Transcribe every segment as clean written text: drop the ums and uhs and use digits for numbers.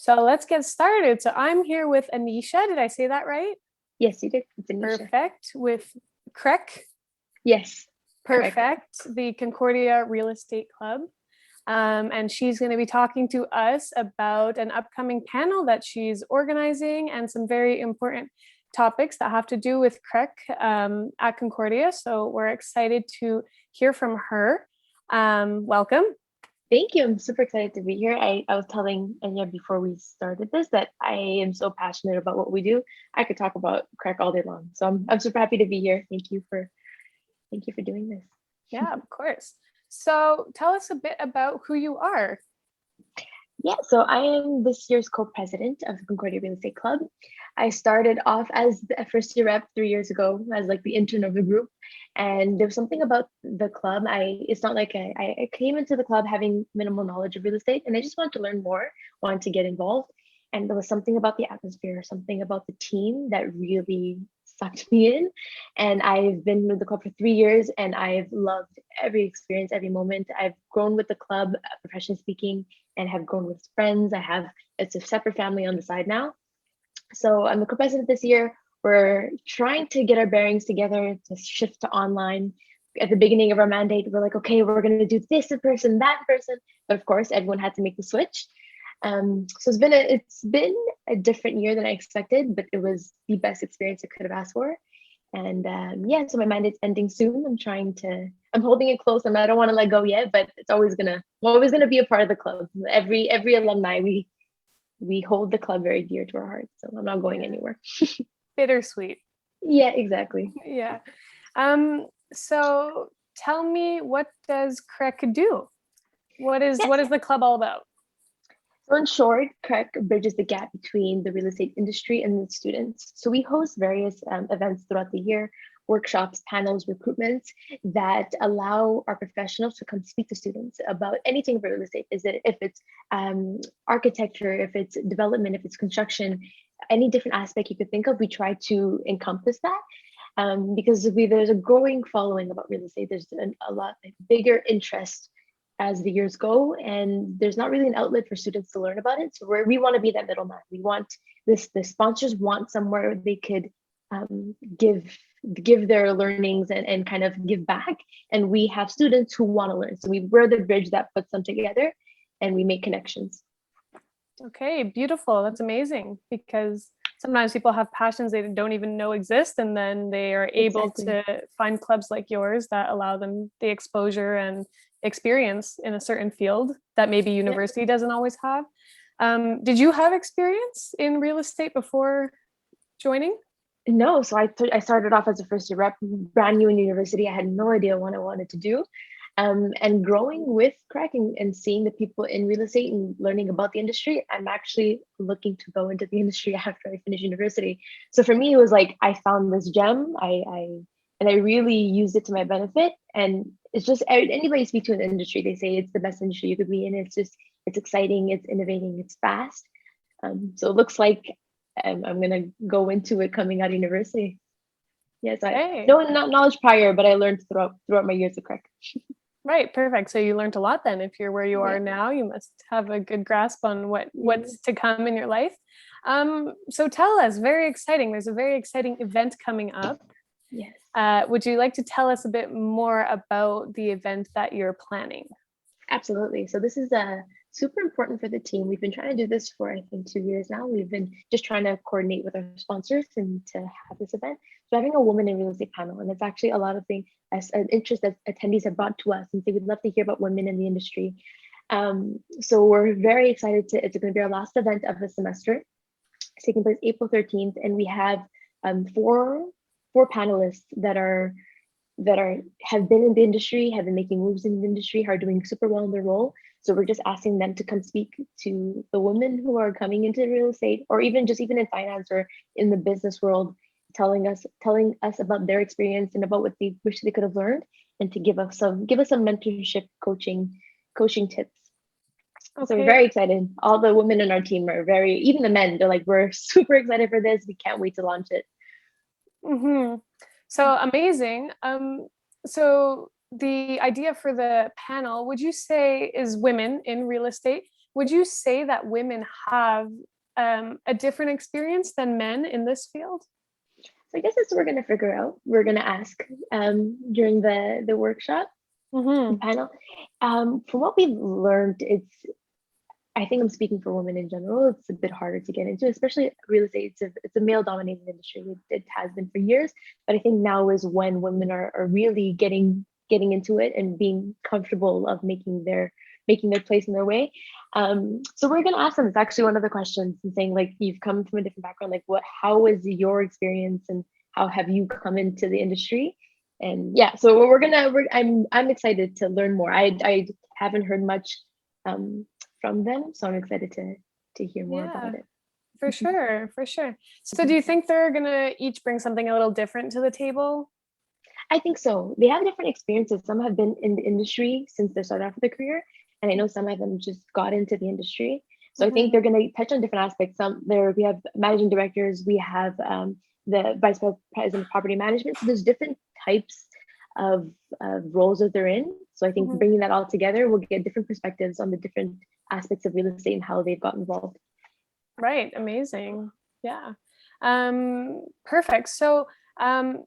So let's get started. So I'm here with Anysha. Did I say that right? Yes, you did. It's Anysha. Perfect. With CREC. Yes. Correct. Perfect. The Concordia Real Estate Club. And she's going to be talking to us about an upcoming panel that she's organizing and some very important topics that have to do with CREC at Concordia. So we're excited to hear from her. Welcome. Thank you. I'm super excited to be here. I was telling Enya before we started this that I am so passionate about what we do. I could talk about CREC all day long. So I'm super happy to be here. Thank you for doing this. Yeah, of course. So tell us a bit about who you are. Yeah, so I am this year's co-president of the Concordia Real Estate Club. I started off as a first year rep 3 years ago as like the intern of the group. And there was something about the club. It's not like I came into the club having minimal knowledge of real estate and I just wanted to learn more, wanted to get involved. And there was something about the atmosphere, something about the team that really sucked me in. And I've been with the club for 3 years and I've loved every experience, every moment. I've grown with the club, professionally speaking, and have grown with friends. It's a separate family on the side now. So I'm the co-president this year. We're trying to get our bearings together to shift to online. At the beginning of our mandate, we're like, okay, we're going to do this in person, that in person. But of course, everyone had to make the switch. So it's been a different year than I expected, but it was the best experience I could have asked for. And yeah, so my mandate's ending soon. I'm holding it close and I don't want to let go yet, but I'm always gonna be a part of the club. Every alumni, we hold the club very dear to our hearts. So I'm not going anywhere. Bittersweet. Yeah, exactly. Yeah. So tell me, what does CREC do? What is the club all about? So in short, CREC bridges the gap between the real estate industry and the students. So we host various events throughout the year, workshops, panels, recruitments that allow our professionals to come speak to students about anything about real estate. If it's architecture, if it's development, if it's construction, any different aspect you could think of, we try to encompass that. Because there's a growing following about real estate. There's a lot bigger interest as the years go, and there's not really an outlet for students to learn about it. So we want to be that middleman. We want the sponsors want somewhere they could give their learnings and kind of give back. And we have students who want to learn. So we're the bridge that puts them together and we make connections. Okay, beautiful. That's amazing, because sometimes people have passions they don't even know exist, and then they are able to find clubs like yours that allow them the exposure and experience in a certain field that maybe university doesn't always have. Did you have experience in real estate before joining? No, so I started off as a first year rep, brand new in university. I had no idea what I wanted to do. And growing with CREC and seeing the people in real estate and learning about the industry, I'm actually looking to go into the industry after I finish university. So for me, it was like I found this gem. I really used it to my benefit. And it's just anybody speak to in the industry, they say it's the best industry you could be in. It's exciting, it's innovating, it's fast. So it looks like I'm gonna go into it coming out of university. Yes, not knowledge prior, but I learned throughout my years of CREC. Right, perfect. So you learned a lot then. If you're where you are now, you must have a good grasp on what's to come in your life. So tell us, very exciting. There's a very exciting event coming up. Yes. Would you like to tell us a bit more about the event that you're planning? Absolutely. So this is super important for the team. We've been trying to do this for, I think, 2 years now. We've been just trying to coordinate with our sponsors and to have this event. So having a woman in real estate panel, and it's actually a lot of things as an interest that attendees have brought to us and say we'd love to hear about women in the industry. So we're very excited it's going to be our last event of the semester. It's taking place April 13th, and we have four panelists that have been in the industry, have been making moves in the industry, are doing super well in their role. So we're just asking them to come speak to the women who are coming into real estate, or even in finance or in the business world, telling us about their experience and about what they wish they could have learned, and to give us some mentorship, coaching tips. Okay. So we're very excited. All the women in our team are even the men, they're like, we're super excited for this. We can't wait to launch it. Mm-hmm. So amazing. So the idea for the panel, would you say, is women in real estate. Would you say that women have a different experience than men in this field? So I guess that's what we're going to figure out. We're going to ask during the workshop, the Mm-hmm. panel. From what we've learned, I think I'm speaking for women in general. It's a bit harder to get into, especially real estate. It's a male-dominated industry. It has been for years, but I think now is when women are really getting into it and being comfortable of making their place in their way. So we're gonna ask them. It's actually one of the questions, and saying like, you've come from a different background. Like, how is your experience, and how have you come into the industry? And yeah, so I'm excited to learn more. I haven't heard much um, from them. So I'm excited to hear more Yeah, about it. for sure, for sure. So do you think they're gonna each bring something a little different to the table? I think so. They have different experiences. Some have been in the industry since they started off with their career, and I know some of them just got into the industry. So I think Mm-hmm. they're going to touch on different aspects. We have managing directors, we have the vice president of property management. So there's different types of roles that they're in. So I think Mm-hmm. bringing that all together, we'll get different perspectives on the different aspects of real estate and how they've got involved. Right, amazing. Yeah. Perfect. So um,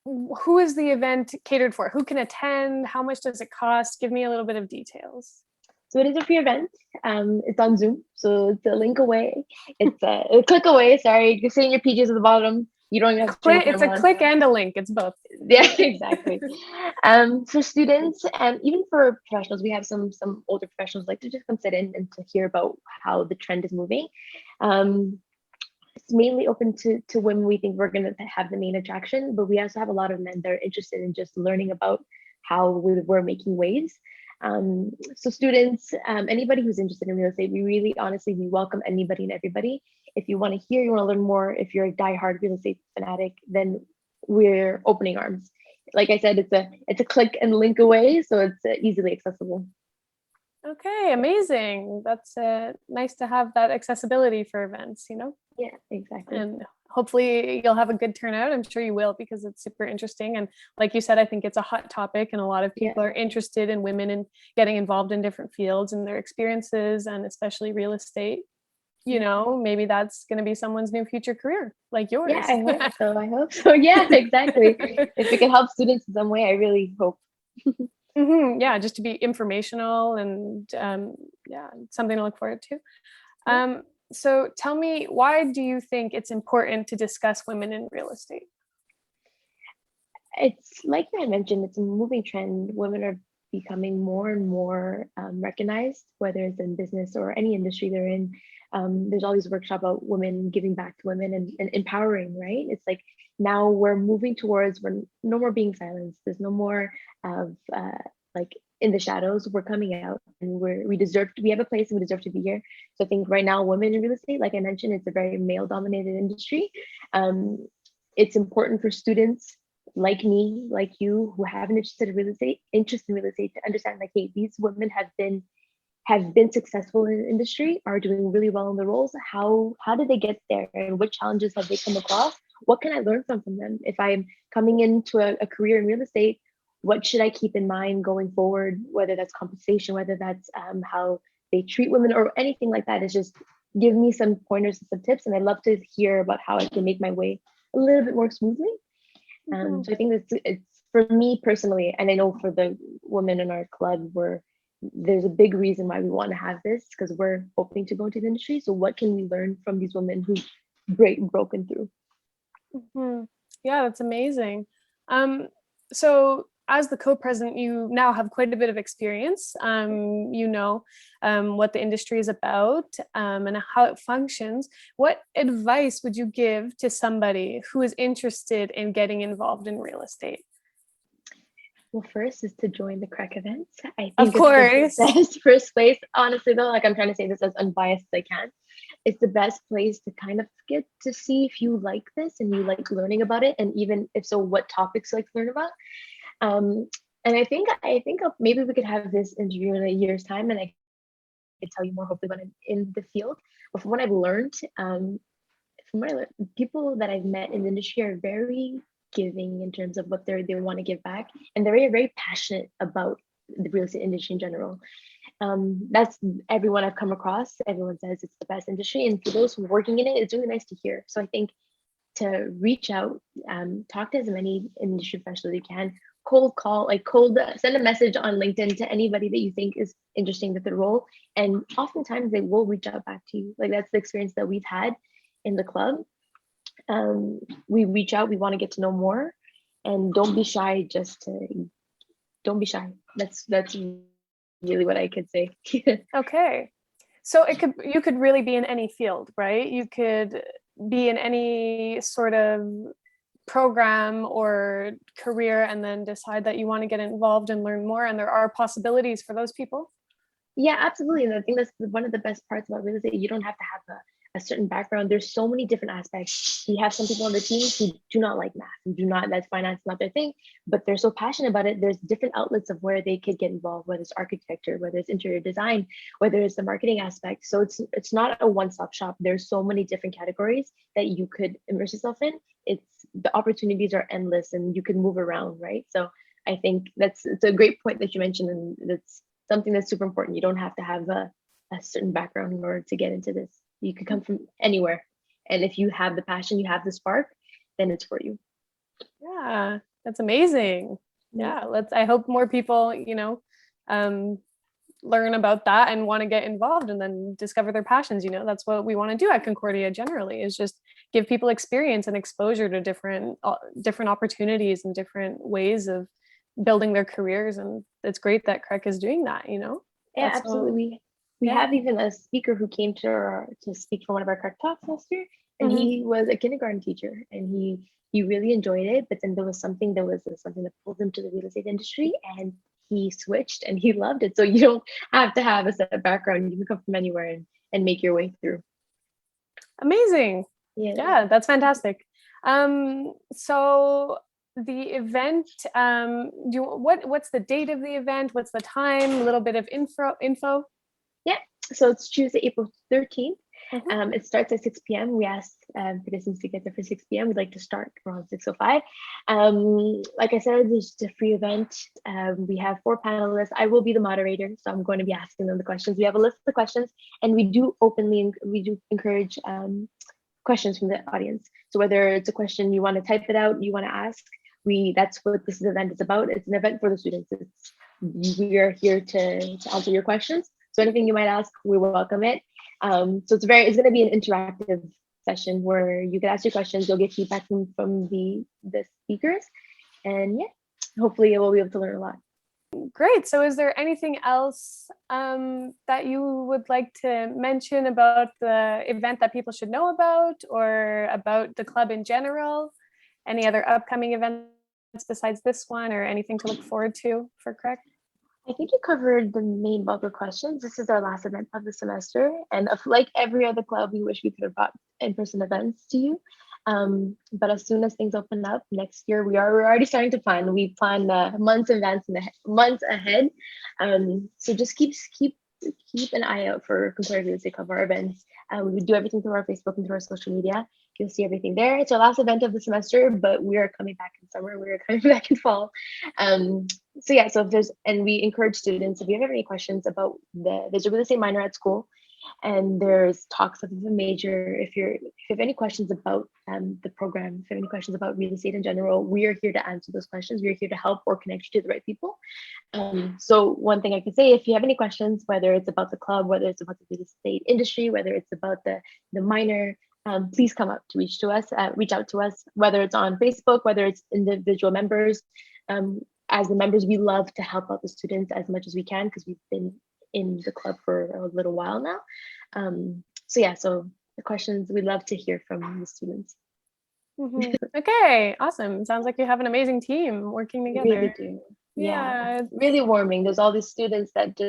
who is the event catered for? Who can attend? How much does it cost? Give me a little bit of details. So it is a free event. It's on Zoom, so it's a link away. It's a click away. Sorry, you're sitting your PJs at the bottom. You don't even have to turn your It's a camera on. click and a link. It's both. Yeah, exactly. For students and even for professionals, we have some older professionals like to just come sit in and to hear about how the trend is moving. Um, it's mainly open to women. We think we're going to have the main attraction, but we also have a lot of men that are interested in just learning about how we're making waves. So students, anybody who's interested in real estate, we really honestly we welcome anybody and everybody. If you want to hear, you want to learn more, if you're a diehard real estate fanatic, then we're opening arms. Like I said, it's a click and link away, so it's easily accessible. Okay, amazing. That's nice to have that accessibility for events, you know? Yeah, exactly. And hopefully you'll have a good turnout. I'm sure you will because it's super interesting. And like you said, I think it's a hot topic and a lot of Yeah. people are interested in women and getting involved in different fields and their experiences and especially real estate. You know, maybe that's going to be someone's new future career like Yeah, yours. I hope so. I hope so. Yeah, exactly. If it can help students in some way, I really hope. Yeah, just to be informational and yeah, something to look forward to. Yeah. So tell me, why do you think it's important to discuss women in real estate? It's like I mentioned, it's a moving trend. Women are becoming more and more recognized, whether it's in business or any industry they're in. There's always workshop about women giving back to women and empowering, right? It's like now we're moving towards we're no more being silenced. There's no more of like in the shadows. We're coming out and we have a place and we deserve to be here. So I think right now women in real estate, like I mentioned, it's a very male dominated industry. It's important for students like me, like you, who have an interest in real estate, to understand like, hey, these women have been successful in the industry, are doing really well in the roles. How did they get there, and what challenges have they come across? What can I learn from them? If I'm coming into a career in real estate, what should I keep in mind going forward? Whether that's compensation, whether that's how they treat women, or anything like that. Is just give me some pointers and some tips, and I'd love to hear about how I can make my way a little bit more smoothly. So I think it's for me personally, and I know for the women in our club, there's a big reason why we want to have this, because we're hoping to go into the industry. So what can we learn from these women who've broken through? Yeah, that's amazing. So as the co-president, you now have quite a bit of experience. You know what the industry is about and how it functions. What advice would you give to somebody who is interested in getting involved in real estate? Well, first is to join the CREC events. I Of think it's course. the best first place. Honestly, though, like I'm trying to say this as unbiased as I can. It's the best place to kind of get to see if you like this and you like learning about it, and even if so, what topics you like to learn about. Um, and I think maybe we could have this interview in a year's time, and I could tell you more hopefully when I'm in the field. But from what I've learned, people that I've met in the industry are very giving in terms of what they want to give back, and they're very, very passionate about the real estate industry in general. That's everyone I've come across. Everyone says it's the best industry, and for those who are working in it, it's really nice to hear. So I think to reach out, talk to as many industry professionals as you can, cold call, send a message on LinkedIn to anybody that you think is interesting with the role. And oftentimes they will reach out back to you. Like that's the experience that we've had in the club. We reach out, we want to get to know more, and don't be shy, don't be shy. That's really what I could say. Okay. So you could really be in any field, right? You could be in any sort of program or career and then decide that you want to get involved and learn more, and there are possibilities for those people. Yeah, absolutely. And I think that's one of the best parts about real estate. You don't have to have a certain background. There's so many different aspects. We have some people on the team who do not like math, who do not, that's finance, not their thing, but they're so passionate about it. There's different outlets of where they could get involved, whether it's architecture, whether it's interior design, whether it's the marketing aspect. So it's not a one-stop shop. There's so many different categories that you could immerse yourself in. The opportunities are endless and you can move around, right? So I think it's a great point that you mentioned, and that's something that's super important. You don't have to have a certain background in order to get into this. You could come from anywhere. And if you have the passion, you have the spark, then it's for you. Yeah, that's amazing. Yeah, I hope more people, learn about that and want to get involved and then discover their passions. That's what we want to do at Concordia generally, is just give people experience and exposure to different opportunities and different ways of building their careers. And it's great that CREC is doing that. Yeah, That's absolutely. We have even a speaker who came to speak for one of our CREC talks last year, and he was a kindergarten teacher, and he really enjoyed it. But then there was something that pulled him to the real estate industry, and he switched and he loved it. So you don't have to have a set of background. You can come from anywhere and make your way through. Amazing. Yeah, that's fantastic. So the event, what's the date of the event? What's the time? A little bit of info. Yeah, so it's Tuesday, April 13th. It starts at 6 p.m. We asked participants to get there for 6 p.m. We'd like to start around 6:05. Like I said, it's just a free event. We have 4 panelists. I will be the moderator, so I'm going to be asking them the questions. We have a list of questions, and we do encourage questions from the audience. So whether it's a question you want to type it out, you want to ask, that's what this event is about. It's an event for the students. We are here to answer your questions. So anything you might ask, we welcome it. So it's going to be an interactive session where you can ask your questions. You'll get feedback from the speakers, and hopefully we'll be able to learn a lot. Great. So is there anything else that you would like to mention about the event that people should know about, or about the club in general? Any other upcoming events besides this one, or anything to look forward to for CREC? I think you covered the main bulk of questions. This is our last event of the semester, and like every other club, we wish we could have brought in-person events to you. But as soon as things open up next year, we're already starting to plan. We plan months ahead. So just keep an eye out for Concordia Real Estate Club, our events. We do everything through our Facebook and through our social media. You'll see everything there. It's our last event of the semester, but we are coming back in summer. We are coming back in fall. We encourage students, if you have any questions about there's a real estate minor at school, and there's talks of a major. If you have any questions about the program, if you have any questions about real estate in general, we are here to answer those questions. We are here to help or connect you to the right people. So one thing I can say, if you have any questions, whether it's about the club, whether it's about the real estate industry, whether it's about the minor, please come up to reach out to us, whether it's on Facebook, whether it's individual members. As the members, we love to help out the students as much as we can, because we've been in the club for a little while now. So the questions, we love to hear from the students. Okay, awesome. Sounds like you have an amazing team working together. We really do. Yeah, really warming. There's all these students that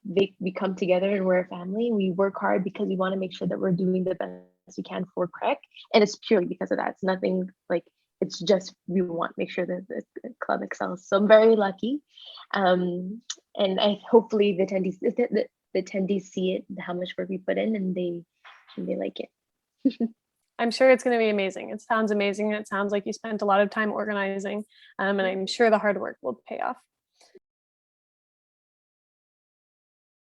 we come together and we're a family. We work hard because we want to make sure that we're doing the best we can for CREC, and it's purely because of that. It's nothing like, it's just we want to make sure that the club excels. So I'm very lucky, and hopefully the attendees see it, how much work we put in, and they like it. I'm sure it's going to be amazing. It sounds amazing. It sounds like you spent a lot of time organizing, and I'm sure the hard work will pay off.